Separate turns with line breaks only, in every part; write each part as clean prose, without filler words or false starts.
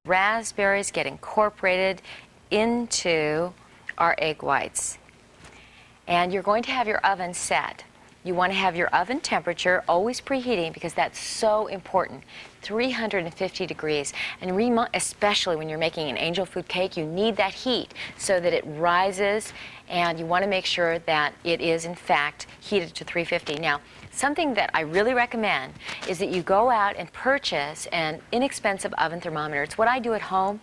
Raspberries get incorporated into our egg whites. And you're going to have your oven set. You want to have your oven temperature always preheating because that's so important. 350 degrees. And especially when you're making an angel food cake, you need that heat so that it rises, and you want to make sure that it is in fact heated to 350. Now, something that I really recommend is that you go out and purchase an inexpensive oven thermometer. It's what I do at home,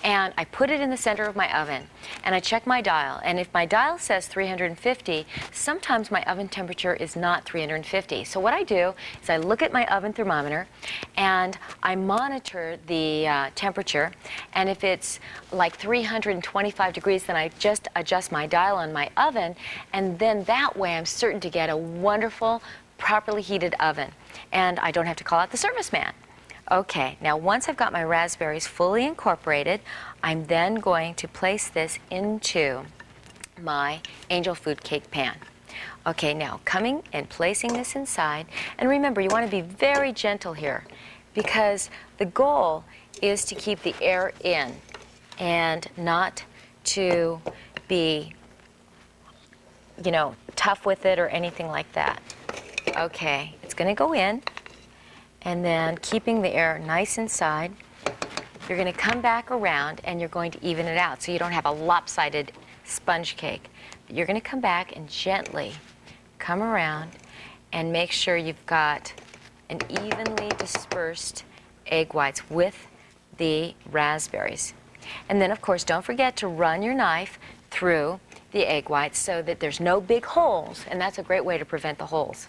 and I put it in the center of my oven, and I check my dial. And if my dial says 350, sometimes my oven temperature is not 350. So what I do is I look at my oven thermometer, and I monitor the temperature, and if it's like 325 degrees, then I just adjust my dial on my oven, and then that way I'm certain to get a wonderful, properly heated oven, and I don't have to call out the serviceman. Okay, now once I've got my raspberries fully incorporated, I'm then going to place this into my angel food cake pan. Okay, now coming and placing this inside, and remember, you want to be very gentle here because the goal is to keep the air in and not to be, you know, tough with it or anything like that. Okay, it's going to go in, and then keeping the air nice inside, you're going to come back around and you're going to even it out so you don't have a lopsided sponge cake. You're going to come back and gently come around and make sure you've got an evenly dispersed egg whites with the raspberries. And then, of course, don't forget to run your knife through the egg whites so that there's no big holes, and that's a great way to prevent the holes.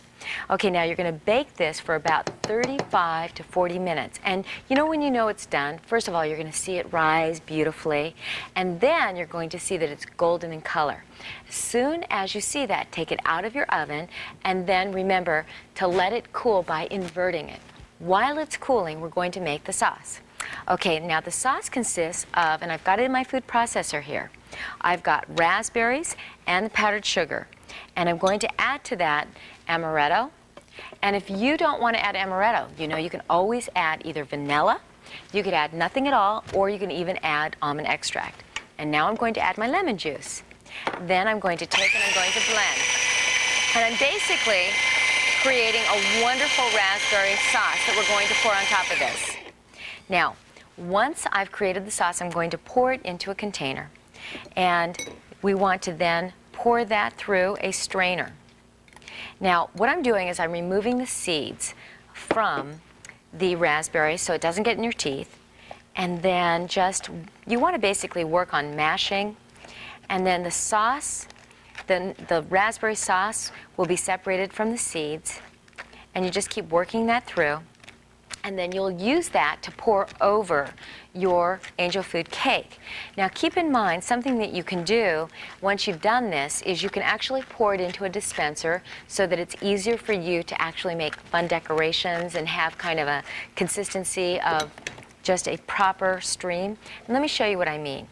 Okay, now you're going to bake this for about 35 to 40 minutes. And you know when you know it's done? First of all, you're going to see it rise beautifully, and then you're going to see that it's golden in color. As soon as you see that, take it out of your oven, and then remember to let it cool by inverting it. While it's cooling, we're going to make the sauce. Okay, now the sauce consists of, and I've got it in my food processor here, I've got raspberries and the powdered sugar. And I'm going to add to that amaretto. And if you don't want to add amaretto, you know, you can always add either vanilla, you could add nothing at all, or you can even add almond extract. And now I'm going to add my lemon juice. Then I'm going to take and I'm going to blend. And I'm basically creating a wonderful raspberry sauce that we're going to pour on top of this. Now, once I've created the sauce, I'm going to pour it into a container. And we want to then pour that through a strainer. Now, what I'm doing is I'm removing the seeds from the raspberry so it doesn't get in your teeth. And then you want to basically work on mashing. And then the sauce, the raspberry sauce will be separated from the seeds. And you just keep working that through. And then you'll use that to pour over your angel food cake. Now keep in mind, something that you can do once you've done this is you can actually pour it into a dispenser so that it's easier for you to actually make fun decorations and have kind of a consistency of just a proper stream. And let me show you what I mean.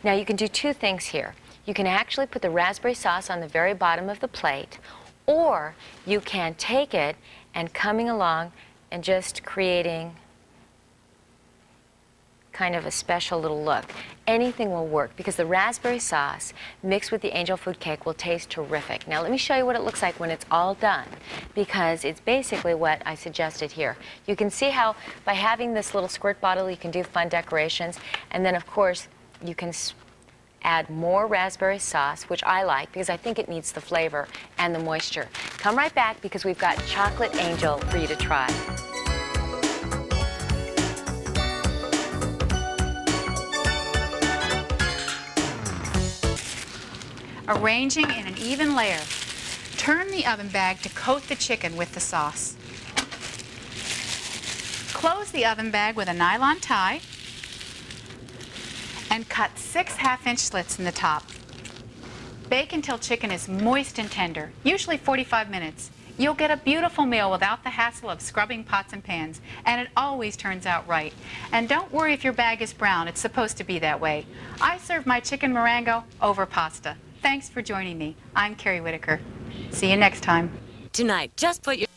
Now you can do two things here. You can actually put the raspberry sauce on the very bottom of the plate, or you can take it and coming along and just creating kind of a special little look. Anything will work because the raspberry sauce mixed with the angel food cake will taste terrific. Now let me show you what it looks like when it's all done, because it's basically what I suggested here. You can see how by having this little squirt bottle you can do fun decorations, and then of course you can add more raspberry sauce, which I like because I think it needs the flavor and the moisture. Come right back because we've got chocolate angel for you to try.
Arranging in an even layer, turn the oven bag to coat the chicken with the sauce. Close the oven bag with a nylon tie and cut 6 half-inch slits in the top. Bake until chicken is moist and tender, usually 45 minutes. You'll get a beautiful meal without the hassle of scrubbing pots and pans, and it always turns out right. And don't worry if your bag is brown, it's supposed to be that way. I serve my chicken Marengo over pasta. Thanks for joining me. I'm Carrie Whitaker. See you next time.
Tonight, just put your